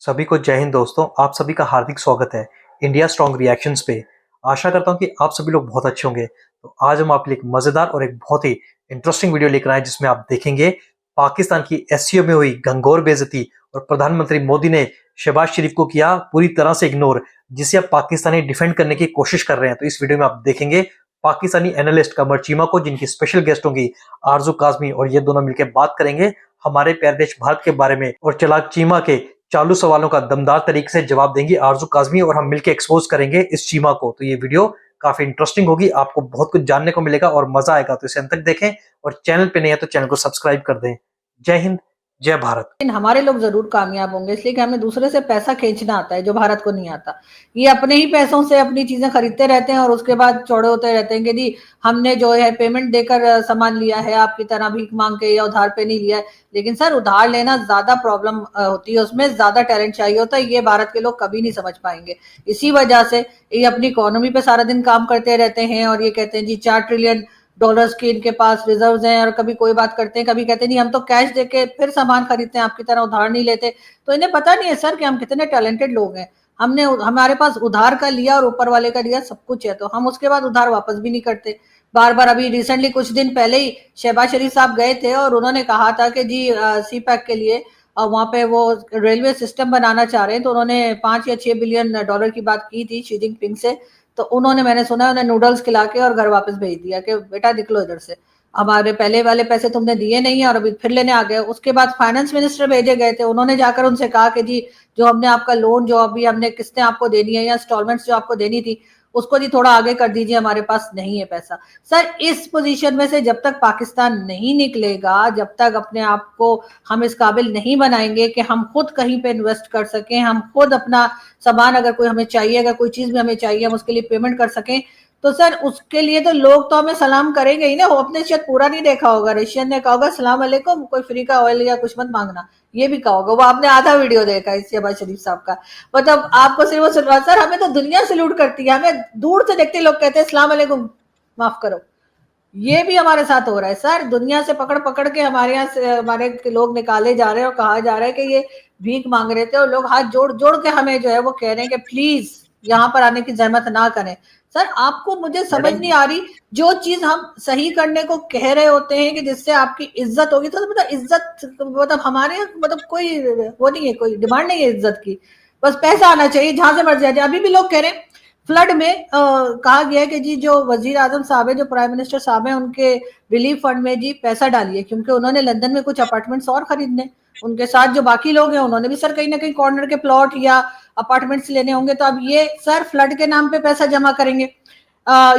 सभी को जय हिंद दोस्तों। आप सभी का हार्दिक स्वागत है इंडिया स्ट्रॉन्ग रिएक्शंस पे। आशा करता हूं कि आप सभी लोग बहुत अच्छे होंगे। तो आज हम आपके लिए एक मजेदार और एक बहुत ही इंटरेस्टिंग वीडियो लेकर आए जिसमें आप देखेंगे पाकिस्तान की एससीओ में हुई घंघोर बेइज्जती और प्रधानमंत्री मोदी ने शहबाज शरीफ को किया पूरी तरह से इग्नोर, जिसे अब पाकिस्तानी डिफेंड करने की कोशिश कर रहे हैं। तो इस वीडियो में आप देखेंगे पाकिस्तानी एनालिस्ट कमर चीमा को, जिनकी स्पेशल गेस्ट होंगी आरजू काजमी, और ये दोनों मिलकर बात करेंगे हमारे प्यारे देश भारत के बारे में। और चलाक चीमा के चालू सवालों का दमदार तरीके से जवाब देंगी आरजू काजमी और हम मिलकर एक्सपोज करेंगे इस चीमा को। तो ये वीडियो काफी इंटरेस्टिंग होगी, आपको बहुत कुछ जानने को मिलेगा और मजा आएगा। तो इसे अंत तक देखें और चैनल पे नहीं है तो चैनल को सब्सक्राइब कर दें। जय हिंद, जय भारत। लेकिन हमारे लोग जरूर कामयाब होंगे, इसलिए कि हमें दूसरे से पैसा खींचना आता है जो भारत को नहीं आता। ये अपने ही पैसों से अपनी चीजें खरीदते रहते हैं और उसके बाद चौड़े होते रहते हैं कि जी हमने जो है पेमेंट देकर सामान लिया है, आपकी तरह भीख मांग के या उधार पे नहीं लिया है। लेकिन सर उधार लेना ज्यादा प्रॉब्लम होती है, उसमें ज्यादा टैलेंट चाहिए होता है। ये भारत के लोग कभी नहीं समझ पाएंगे। इसी वजह से ये अपनी इकोनॉमी पे सारा दिन काम करते रहते हैं और ये कहते हैं जी $4 ट्रिलियन की इनके पास रिजर्व्स हैं, और कभी कोई बात करते हैं, कभी कहते हैं नहीं हम तो कैश देके फिर सामान खरीदते हैं, आपकी तरह उधार नहीं लेते। तो इन्हें पता नहीं है सर कि हम कितने टैलेंटेड लोग हैं। हमारे पास उधार का लिया और ऊपर वाले का लिया सब कुछ है, तो हम उसके बाद उधार वापस भी नहीं करते। बार बार अभी रिसेंटली कुछ दिन पहले ही शहबाज शरीफ साहब गए थे और उन्होंने कहा था कि जी सी पैक के लिए वहां पे वो रेलवे सिस्टम बनाना चाह रहे हैं, तो उन्होंने $5 या $6 बिलियन की बात की थी शी जिनपिंग से। तो उन्होंने, मैंने सुना है, उन्हें नूडल्स खिला के और घर वापस भेज दिया कि बेटा निकलो इधर से, हमारे पहले वाले पैसे तुमने दिए नहीं है और अभी फिर लेने आ गए। उसके बाद फाइनेंस मिनिस्टर भेजे गए थे, उन्होंने जाकर उनसे कहा कि जी जो हमने आपका लोन, जो अभी हमने किस्तें आपको देनी है या इंस्टॉलमेंट्स जो आपको देनी थी, उसको जी थोड़ा आगे कर दीजिए, हमारे पास नहीं है पैसा। सर इस पोजीशन में से जब तक पाकिस्तान नहीं निकलेगा, जब तक अपने आप को हम इस काबिल नहीं बनाएंगे कि हम खुद कहीं पे इन्वेस्ट कर सकें, हम खुद अपना सामान अगर कोई हमें चाहिए, अगर कोई चीज भी हमें चाहिए, हम उसके लिए पेमेंट कर सकें, तो सर उसके लिए तो लोग तो हमें सलाम करेंगे ही ना। वो अपने शायद पूरा नहीं देखा होगा, रशियन ने कहा होगा सलाम अलैकुम, कोई फ्री का ऑयल या कुछ मत मांगना, ये भी कहा होगा। वो आपने आधा वीडियो देखा है शहबाज शरीफ साहब का, मतलब आपको सिर्फ वो सुनवा। सर हमें तो दुनिया सल्यूट करती है, हमें दूर से देखते लोग कहते हैं सलाम अलैकुम, माफ करो। ये भी हमारे साथ हो रहा है सर, दुनिया से पकड़ पकड़ के हमारे यहाँ से हमारे लोग निकाले जा रहे हैं और कहा जा रहा है कि ये भीख मांग रहे थे, और लोग हाथ जोड़ जोड़ के हमें जो है वो कह रहे हैं कि प्लीज यहाँ पर आने की जहमत ना करें। सर आपको, मुझे समझ मैडम नहीं आ रही, जो चीज हम सही करने को कह रहे होते हैं कि जिससे आपकी इज्जत होगी, तो मतलब इज्जत मतलब हमारे मतलब कोई वो नहीं है, कोई डिमांड नहीं है इज्जत की, बस पैसा आना चाहिए जहां से मर्जी आ जाए। अभी भी लोग कह रहे हैं फ्लड में कहा गया है कि जी जो वजीर आजम साहब है, जो प्राइम मिनिस्टर साहब है, उनके रिलीफ फंड में जी पैसा डालिए, क्योंकि उन्होंने लंदन में कुछ अपार्टमेंट्स और खरीदने, उनके साथ जो बाकी लोग हैं उन्होंने भी सर कहीं ना कहीं कॉर्नर के प्लॉट या अपार्टमेंट्स लेने होंगे। तो अब ये सर फ्लड के नाम पे पैसा जमा करेंगे।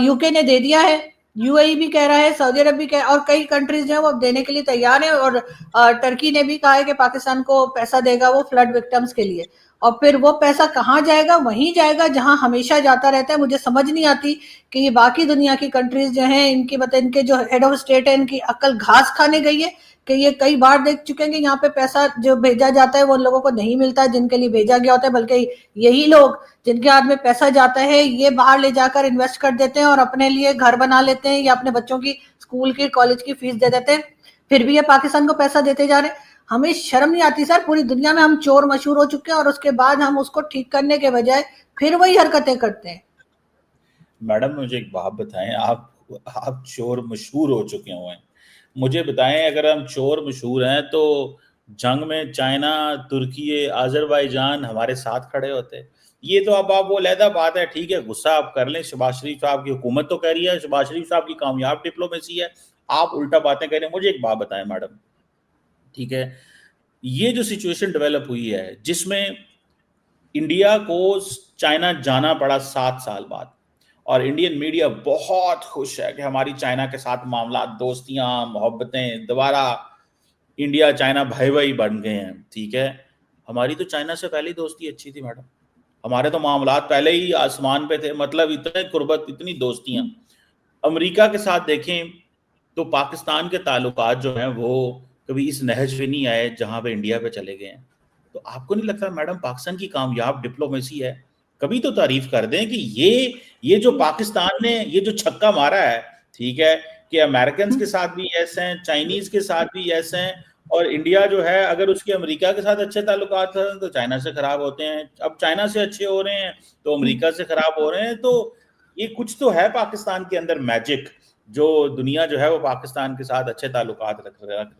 यूके ने दे दिया है, यूएई भी कह रहा है, सऊदी अरब भी कह, और कई कंट्रीज जो है वो अब देने के लिए तैयार है, और टर्की ने भी कहा है कि पाकिस्तान को पैसा देगा वो फ्लड विक्टिम्स के लिए। और फिर वो पैसा कहाँ जाएगा? वहीं जाएगा जहां हमेशा जाता रहता है। मुझे समझ नहीं आती कि ये बाकी दुनिया की कंट्रीज जो हैं, इनकी मतलब इनके जो हेड ऑफ स्टेट है, इनकी अक्ल घास खाने गई है कि ये कई बार देख चुके हैं कि यहाँ पे पैसा जो भेजा जाता है वो उन लोगों को नहीं मिलता है जिनके लिए भेजा गया होता है, बल्कि यही लोग जिनके हाथ में पैसा जाता है ये बाहर ले जाकर इन्वेस्ट कर देते हैं और अपने लिए घर बना लेते हैं या अपने बच्चों की स्कूल की कॉलेज की फीस दे देते हैं, फिर भी ये पाकिस्तान को पैसा देते जा रहे हैं। हमें शर्म नहीं आती सर? पूरी दुनिया में हम चोर मशहूर हो चुके हैं और उसके बाद हम उसको ठीक करने के बजाय फिर वही हरकतें करते हैं। मैडम मुझे एक बात बताएं, आप चोर मशहूर हो चुके हैं, मुझे बताएं अगर हम चोर मशहूर हैं तो जंग में चाइना, तुर्की, आजरबाईजान हमारे साथ खड़े होते। ये तो अब आप वो लहदा बात है, ठीक है गुस्सा आप कर लें, शहबाज शरीफ साहब की हुकूमत तो कह रही है, शहबाज शरीफ साहब की कामयाब डिप्लोमेसी है, आप उल्टा बातें कह रहे हैं। मुझे एक बात बताएं मैडम, ठीक है, ये जो सिचुएशन डेवलप हुई है जिसमें इंडिया को चाइना जाना पड़ा 7 साल बाद, और इंडियन मीडिया बहुत खुश है कि हमारी चाइना के साथ मामला, दोस्तियां, मोहब्बतें दोबारा इंडिया चाइना भाई भाई बन गए हैं। ठीक है, हमारी तो चाइना से पहले ही दोस्ती अच्छी थी मैडम, हमारे तो मामला पहले ही आसमान पे थे, मतलब इतने कुर्बत, इतनी दोस्तियां। अमेरिका के साथ देखें तो पाकिस्तान के ताल्लुकात जो हैं वो कभी इस नहज पे नहीं आए जहां पे इंडिया पे चले गए हैं। तो आपको नहीं लगता मैडम पाकिस्तान की कामयाब डिप्लोमेसी है? कभी तो तारीफ कर दें कि ये जो पाकिस्तान ने ये जो छक्का मारा है, ठीक है, कि अमेरिकन के साथ भी ऐसे हैं, चाइनीज के साथ भी ऐसे हैं, और इंडिया जो है अगर उसके अमेरिका के साथ अच्छे ताल्लुकात हैं तो चाइना से खराब होते हैं, अब चाइना से अच्छे हो रहे हैं तो अमेरिका से खराब हो रहे हैं। तो ये कुछ तो है पाकिस्तान के अंदर मैजिक, जो दुनिया जो है वो पाकिस्तान के साथ अच्छे ताल्लुकात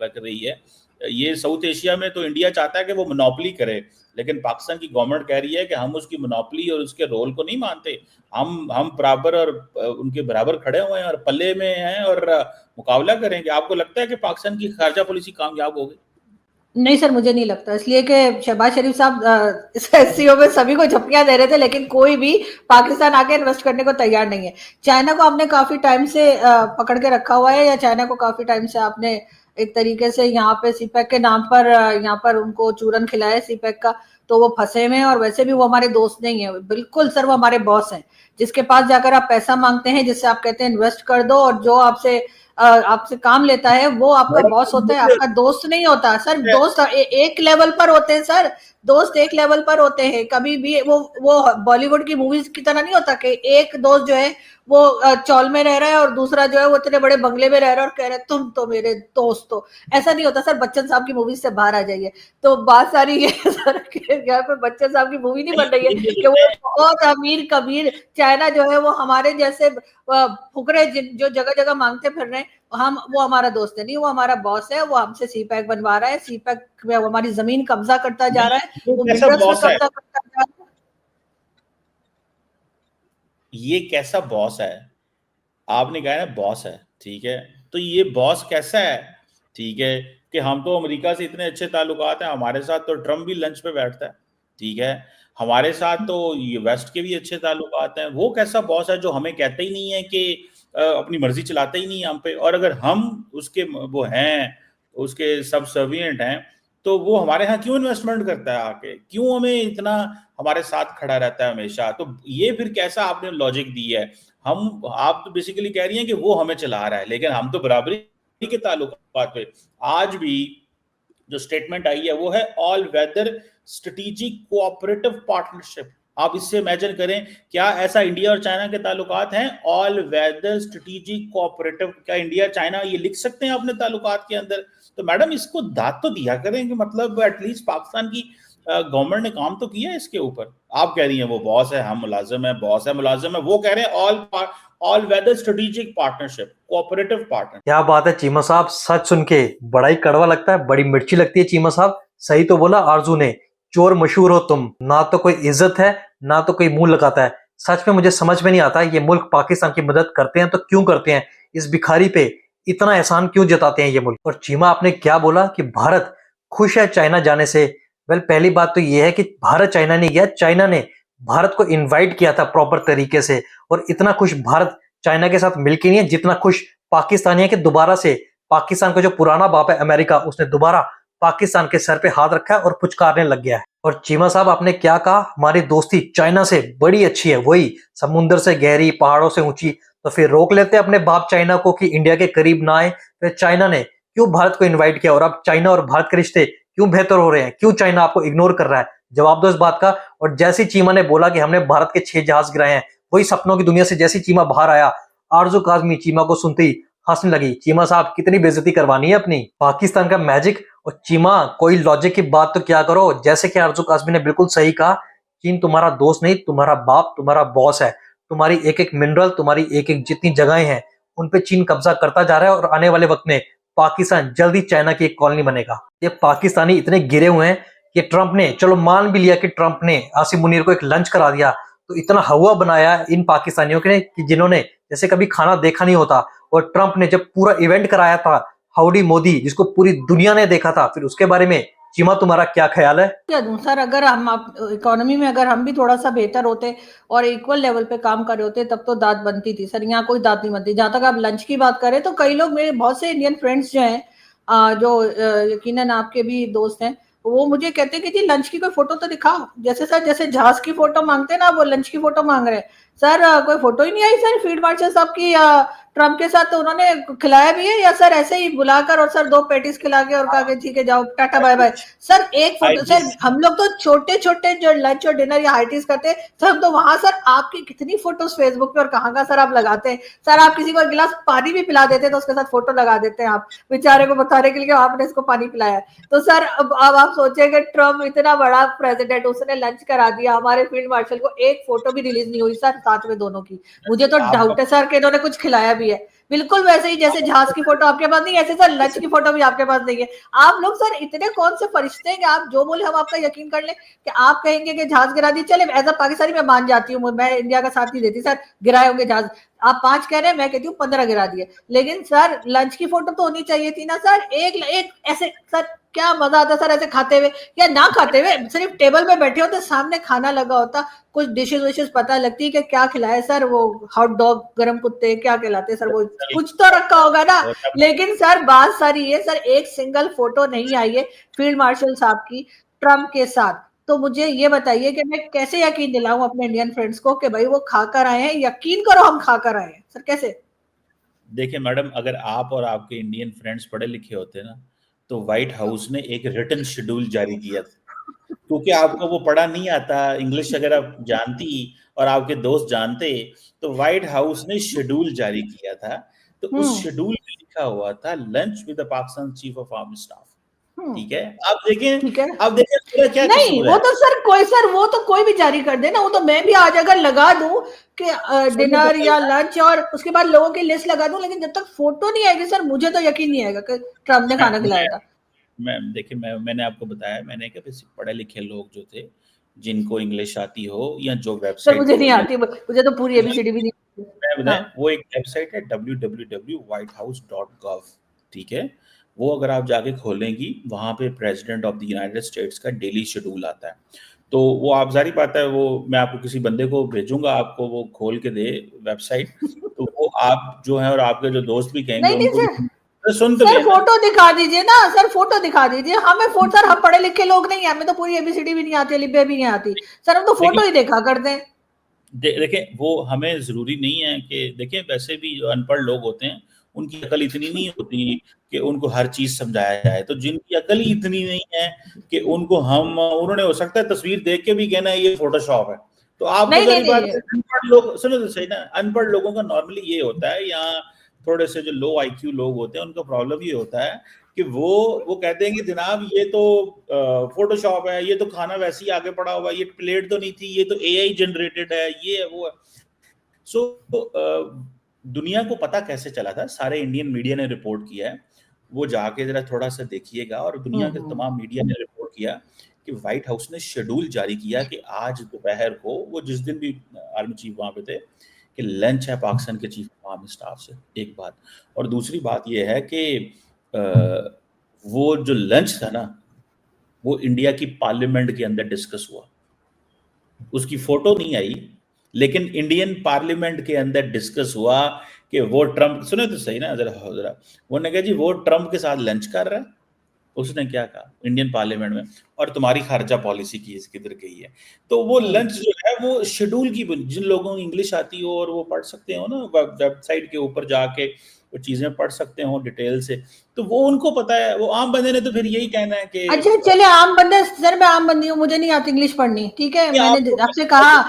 रख रही है। ये साउथ एशिया में तो इंडिया चाहता है कि वो मोनोपोली करे, लेकिन पाकिस्तान की गवर्नमेंट कह रही है कि हम उसकी मोनोपोली और उसके रोल को नहीं मानते, हम बराबर और उनके बराबर खड़े हुए हैं और पल्ले में हैं और मुकाबला करेंगे। आपको लगता है कि पाकिस्तान की खारजा पॉलिसी कामयाब हो गई? नहीं सर, मुझे नहीं लगता, इसलिए कि शहबाज शरीफ साहब इस एससीओ में सभी को झपकियां दे रहे थे, लेकिन कोई भी पाकिस्तान आके इन्वेस्ट करने को तैयार नहीं है। चाइना को आपने काफी टाइम से पकड़ के रखा हुआ है, या चाइना को काफी टाइम से आपने एक तरीके से यहाँ पे सीपैक के नाम पर यहाँ पर उनको चूरन खिलाया सीपैक का, तो वो फंसे हुए हैं। और वैसे भी वो हमारे दोस्त नहीं है, बिल्कुल सर, वो हमारे बॉस हैं। जिसके पास जाकर आप पैसा मांगते हैं, जिससे आप कहते हैं इन्वेस्ट कर दो, और जो आपसे काम लेता है, वो आपका बॉस होता है, आपका दोस्त नहीं होता सर। दोस्त एक लेवल पर होते हैं सर, दोस्त एक लेवल पर होते हैं। कभी भी वो बॉलीवुड की मूवीज की तरह नहीं होता कि एक दोस्त जो है वो चौल में रह रहा है और दूसरा जो है वो इतने बड़े बंगले में रह रहा है और कह रहे तुम तो मेरे दोस्त हो। ऐसा नहीं होता सर, बच्चन साहब की मूवी से बाहर आ जाइए। तो बात सारी ये सर यहाँ पे बच्चन साहब की मूवी नहीं बन रही है कि वो बहुत अमीर कबीर चाइना जो है वो हमारे जैसे फुकरे जो जगह जगह मांगते फिर रहे हैं, वो हमारा दोस्त है नहीं, वो हमारा बॉस है। वो हमसे सीपैक बनवा रहा है, सीपैक में हमारी जमीन कब्जा करता जा रहा है, वो मिनरल्स पे कब्जा करता जा रहा है। ये कैसा बॉस है? आपने कहा ना बॉस है, ठीक है, तो ये बॉस कैसा है? ठीक है, कि हम तो अमेरिका से इतने अच्छे ताल्लुकात हैं, हमारे साथ तो ट्रम्प भी लंच पे बैठता है, ठीक है, हमारे साथ तो ये वेस्ट के भी अच्छे ताल्लुकात हैं। वो कैसा बॉस है जो हमें कहता ही नहीं है कि अपनी मर्जी चलाता ही नहीं है हम पे, और अगर हम उसके वो हैं, उसके सबसर्विएंट हैं, तो वो हमारे यहाँ क्यों इन्वेस्टमेंट करता है आके, क्यों हमें इतना हमारे साथ खड़ा रहता है हमेशा? तो ये फिर कैसा आपने लॉजिक दी है? आप तो बेसिकली कह रही हैं कि वो हमें चला रहा है, लेकिन हम तो बराबरी के ताल्लुकात पे। आज भी जो स्टेटमेंट आई है वो है all weather strategic cooperative partnership. आप इससे इमेजिन करें, क्या ऐसा इंडिया और चाइना के ताल्लुकात हैं? ऑल वेदर स्ट्रेटेजिक कोऑपरेटिव, क्या इंडिया चाइना ये लिख सकते हैं अपने ताल्लुकात के अंदर? तो मैडम इसको दाद तो दिया करें कि मतलब एटलीस्ट पाकिस्तान की गवर्नमेंट ने काम तो किया है इसके ऊपर। आप कह रही हैं वो बॉस है, हम मुलाजिम है, बॉस है मुलाजिम है, वो कह रहे हैं all weather strategic partnership, cooperative partner. क्या बात है चीमा साहब, सच सुन के बड़ा ही कड़वा लगता है, बड़ी मिर्ची लगती है चीमा साहब। सही तो बोला आरजू ने, चोर मशहूर हो तुम, ना तो कोई इज्जत है ना तो कोई मुंह लगाता है। सच में मुझे समझ में नहीं आता ये मुल्क पाकिस्तान की मदद करते हैं तो क्यों करते हैं, इस भिखारी पे इतना एहसान क्यों जताते हैं ये मुल्क। और चीमा आपने क्या बोला कि भारत खुश है चाइना जाने से। वेल पहली बात तो ये है कि भारत चाइना नहीं गया, चाइना ने भारत को इनवाइट किया था प्रॉपर तरीके से। और इतना खुश भारत चाइना के साथ मिलकर नहीं है जितना खुश पाकिस्तानी है कि दोबारा से पाकिस्तान का जो पुराना बाप है अमेरिका, उसने दोबारा पाकिस्तान के सर पे हाथ रखा है और पुचकारने लग गया है। और चीमा साहब आपने क्या कहा, हमारी दोस्ती चाइना से बड़ी अच्छी है, वही समुद्र से गहरी, पहाड़ों से ऊंची। तो फिर रोक लेते अपने बाप चाइना को कि इंडिया के करीब ना आए। फिर चाइना ने क्यों भारत को इन्वाइट किया, और अब चाइना और भारत के रिश्ते क्यों बेहतर हो रहे हैं, क्यों चाइना आपको इग्नोर कर रहा है? जवाब दो इस बात का। और जैसी चीमा ने बोला कि हमने भारत के 6 जहाज गिराए हैं, वही सपनों की दुनिया से जैसी चीमा बाहर आया, आरजू काजमी चीमा को सुनते ही हंसने लगी। चीमा साहब कितनी बेइज्जती करवानी है अपनी, पाकिस्तान का मैजिक। और चीमा कोई लॉजिक की बात तो क्या करो, जैसे कि आरजू काजमी ने बिल्कुल सही कहा, चीन तुम्हारा दोस्त नहीं, तुम्हारा बाप, तुम्हारा बॉस है। तुम्हारी एक एक मिनरल, तुम्हारी एक एक जितनी जगहें हैं, उन पे चीन कब्जा करता जा रहा है। और आने वाले वक्त में पाकिस्तान जल्दी चाइना की एक कॉलोनी बनेगा। ये पाकिस्तानी इतने गिरे हुए हैं कि ट्रंप ने, चलो मान भी लिया कि ट्रंप ने आसिम मुनीर को एक लंच करा दिया, तो इतना हवा बनाया इन पाकिस्तानियों के ने कि जिन्होंने जैसे कभी खाना देखा नहीं होता। और ट्रंप ने जब पूरा इवेंट कराया था हाउडी मोदी, जिसको पूरी दुनिया ने देखा था, फिर उसके बारे में चीमा तुम्हारा क्या ख्याल है? क्या दूं सर, अगर हम इकोनॉमी में अगर हम भी थोड़ा सा बेहतर होते और इक्वल लेवल पे काम कर रहे होते तब तो दाद बनती थी सर। यहाँ कोई दाद नहीं बनती। जहां तक आप लंच की बात करें तो कई लोग, मेरे बहुत से इंडियन फ्रेंड्स जो हैं, जो यकीनन आपके भी दोस्त हैं, वो मुझे कहते हैं कि जी लंच की कोई फोटो तो दिखाओ। जैसे सर, जैसे जहाज की फोटो मांगते हैं ना, वो लंच की फोटो मांग रहे हैं सर। कोई फोटो ही नहीं आई सर फील्ड मार्शल साहब की ट्रम्प के साथ तो उन्होंने खिलाया भी है, या सर ऐसे ही बुलाकर और सर 2 पैटीज खिला के और कहा कि ठीक है जाओ टाटा बाय बाय? सर एक फोटो, सर हम लोग तो छोटे छोटे जो लंच और डिनर या हाइटीज करते हैं सर, हम तो वहां सर आपकी कितनी फोटोज फेसबुक पे और कहाँ सर आप लगाते हैं सर, आप किसी को एक गिलास पानी भी पिला देते हैं तो उसके साथ फोटो लगा देते हैं आप, बेचारे को बताने के लिए आपने इसको पानी पिलाया। तो सर अब आप सोचेंगे ट्रम्प इतना बड़ा प्रेसिडेंट, उसने लंच करा दिया, हमारे फील्ड मार्शल को एक फोटो भी रिलीज नहीं हुई सर साथ में दोनों की। मुझे तो डाउट है सर कि इन्होंने कुछ खिलाया भी है, बिल्कुल वैसे ही जैसे जहाज की फोटो आपके पास नहीं, ऐसे सर लंच की फोटो भी आपके पास नहीं है। आप लोग सर इतने कौन से फरिश्ते हैं कि आप जो बोले हम आपका यकीन कर लें, कि आप कहेंगे कि जहाज गिरा दी, चले एज अ पाकिस्तानी मैं मान जाती हूँ, मैं इंडिया का साथ नहीं देती सर, गिराए होंगे जहाज, आप 5 कह रहे हैं, मैं कहती हूँ 15 गिरा दिए, लेकिन सर लंच की फोटो तो होनी चाहिए थी ना सर, एक ऐसे सर क्या मजा आता सर ऐसे खाते हुए या ना खाते हुए, सिर्फ टेबल पे बैठे होते, सामने खाना लगा होता, कुछ डिशेज विशेज पता लगती कि क्या खिलाए सर, वो हॉट डॉग, गरम कुत्ते क्या खिलाते सर, वो कुछ तो रखा होगा ना। लेकिन सर बात सारी है सर, एक सिंगल फोटो नहीं आई है फील्ड मार्शल साहब की ट्रम्प के साथ। तो मुझे ये बताइए कि मैं कैसे यकीन दिलाऊं अपने इंडियन फ्रेंड्स को कि भाई वो खाकर आए हैं, यकीन करो हम खाकर आए हैं सर, कैसे? देखिए मैडम, अगर आप और आपके इंडियन फ्रेंड्स पढ़े लिखे होते ना, तो व्हाइट हाउस ने एक रिटन शेड्यूल जारी किया था। क्योंकि आपको वो पढ़ा नहीं आता इंग्लिश, अगर आप जानती और आपके दोस्त जानते, तो व्हाइट हाउस ने शेड्यूल जारी किया था। तो उस शेड्यूल में लिखा हुआ था lunch with the Pakistan chief of army staff. ठीक है, आप देखें, ठीक है, आप देखें मेरा क्या नहीं कसूर वो है। तो सर वो तो कोई भी जारी कर दे ना, वो तो मैं भी आज अगर लगा दूं कि डिनर या लंच और उसके बाद लोगों की लिस्ट लगा दूं, लेकिन जब तक फोटो नहीं आएगी सर मुझे तो यकीन नहीं आएगा कि ट्रम्प ने खाना खिलाया था। देखिए मैंने आपको बताया, मैंने कहा पढ़े लिखे लोग जो थे, जिनको इंग्लिश आती हो या जो सर वेबसाइट मुझे नहीं आती, मुझे तो पूरी एबीसीडी भी नहीं आती। हाँ। वो एक वेबसाइट है www.whitehouse.gov। ठीक है, वो अगर आप जाके खोलेंगी, वहां पे president of the United states का डेली शेड्यूल आता है। तो वो आप जारी बात है, वो मैं आपको किसी बंदे को भेजूंगा, आपको वो खोल के दे वेबसाइट, तो वो आप जो है और आपके जो दोस्त भी कहेंगे नहीं उनको सर, भी सुन तो सर लेना। फोटो दिखा दीजिए ना सर, फोटो दिखा दीजिए हमें, फोटो सर हम पढ़े लिखे लोग नहीं है, हमें तो पूरी एबीसीडी भी नहीं आती, लिब्बे भी नहीं आती सर, हम तो फोटो ही देखा करते हैं। देखें, वो हमें जरूरी नहीं है कि देखें, वैसे भी जो अनपढ़ लोग होते हैं उनकी अकल इतनी नहीं होती कि उनको हर चीज समझाया जाए। तो जिनकी अकल ही इतनी नहीं है कि उनको हम, उन्होंने हो सकता है तस्वीर देख के भी कहना है ये फोटोशॉप है। तो आपको नहीं सारी बात नहीं, अनपढ़ लोग सुनो तो सही ना, अनपढ़ लोगों का नॉर्मली ये होता है, यहाँ थोड़े से जो लो आईक्यू लोग होते हैं उनका प्रॉब्लम ये होता है कि वो कहते हैं कि जनाब ये तो फोटोशॉप है, ये तो खाना वैसे ही आगे पड़ा हुआ है, ये प्लेट तो नहीं थी, ये तो एआई जनरेटेड है, ये है वो है। सो दुनिया को पता कैसे चला था, सारे इंडियन मीडिया ने रिपोर्ट किया है, वो जाके जरा थोड़ा सा देखिएगा। और दुनिया के तमाम मीडिया ने रिपोर्ट किया कि व्हाइट हाउस ने शेड्यूल जारी किया कि आज दोपहर को, वो जिस दिन भी आर्मी चीफ वहां पे थे, कि लंच है पाकिस्तान के चीफ ऑफ आर्मी स्टाफ से। एक बात, और दूसरी बात ये है कि वो जो लंच था ना, वो इंडिया की पार्लियामेंट के अंदर डिस्कस हुआ। उसकी फोटो नहीं आई, लेकिन इंडियन पार्लियामेंट के अंदर डिस्कस हुआ कि वो ट्रम्प, सुने तो सही ना जरा, वो ने कहा जी वो ट्रम्प के साथ लंच कर रहा है। उसने क्या कहा इंडियन पार्लियामेंट में, और तुम्हारी खारजा पॉलिसी की किधर गई है। तो वो लंच जो है वो शेड्यूल की, जिन लोगों को इंग्लिश आती हो और वो पढ़ सकते हो ना, वेबसाइट के ऊपर जाके वो चीजें पढ़ सकते हो डिटेल से, तो वो उनको पता है। वो आम बंदे ने तो फिर यही कहना है कि अच्छा चले आम बंदे, सर मैं आम बंदी हूँ, मुझे नहीं आती इंग्लिश पढ़नी, ठीक है, मैंने आपसे कहा,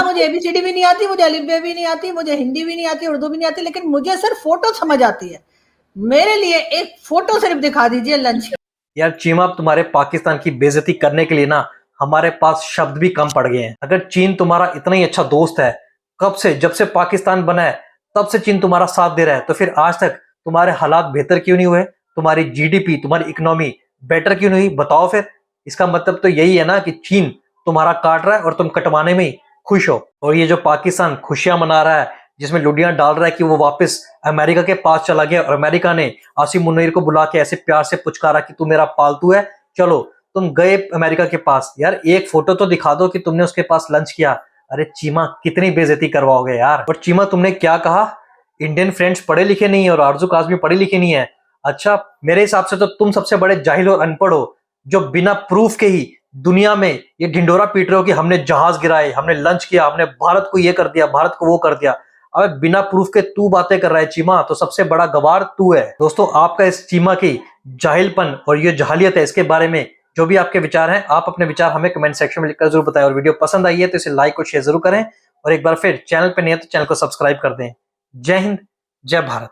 मुझे एबीसीडी भी नहीं आती, मुझे अलिफ भी नहीं आती, मुझे हिंदी भी नहीं आती, उर्दू भी नहीं आती, लेकिन मुझे सर फोटो समझ आती है। मेरे लिए एक फोटो सिर्फ दिखा दीजिए लंच की। यार चीमा, तुम्हारे पाकिस्तान की बेइज्जती करने के लिए ना हमारे पास शब्द भी कम पड़ गए हैं। अगर चीन तुम्हारा इतना ही अच्छा दोस्त है, कब से, जब से पाकिस्तान बना है तब से चीन तुम्हारा साथ दे रहा है, तो फिर आज तक तुम्हारे हालात बेहतर क्यों नहीं हुए? तुम्हारी जीडीपी, तुम्हारी इकोनॉमी बेटर क्यों नहीं? बताओ फिर। इसका मतलब तो यही है ना कि चीन तुम्हारा काट रहा है और तुम कटवाने में ही खुश हो। और ये जो पाकिस्तान खुशियां मना रहा है, जिसमें लुडियां डाल रहा है कि वो वापस अमेरिका के पास चला गया, और अमेरिका ने आसिम मुनीर को बुला के ऐसे प्यार से पुचकारा कि तू मेरा पालतू है, चलो तुम गए अमेरिका के पास। यार एक फोटो तो दिखा दो कि तुमने उसके पास लंच किया। अरे चीमा, कितनी बेइज्जती करवाओगे यार। और चीमा, तुमने क्या कहा, इंडियन फ्रेंड्स पढ़े लिखे नहीं है और आरजू काज़मी पढ़ी लिखी नहीं है। अच्छा, मेरे हिसाब से तो तुम सबसे बड़े जाहिल और अनपढ़ हो, जो बिना प्रूफ के ही दुनिया में ये ढिंडोरा पीट रहे हो कि हमने जहाज गिराए, हमने लंच किया, हमने भारत को ये कर दिया, भारत को वो कर दिया। अब बिना प्रूफ के तू बातें कर रहा है चीमा, तो सबसे बड़ा गवार तू है। दोस्तों, आपका इस चीमा की जाहिलपन और ये जहालियत है, इसके बारे में जो भी आपके विचार हैं, आप अपने विचार हमें कमेंट सेक्शन में लिखकर जरूर बताएं। और वीडियो पसंद आई है तो इसे लाइक और शेयर जरूर करें, और एक बार फिर चैनल पर नहीं है तो चैनल को सब्सक्राइब कर दें। जय हिंद, जय भारत।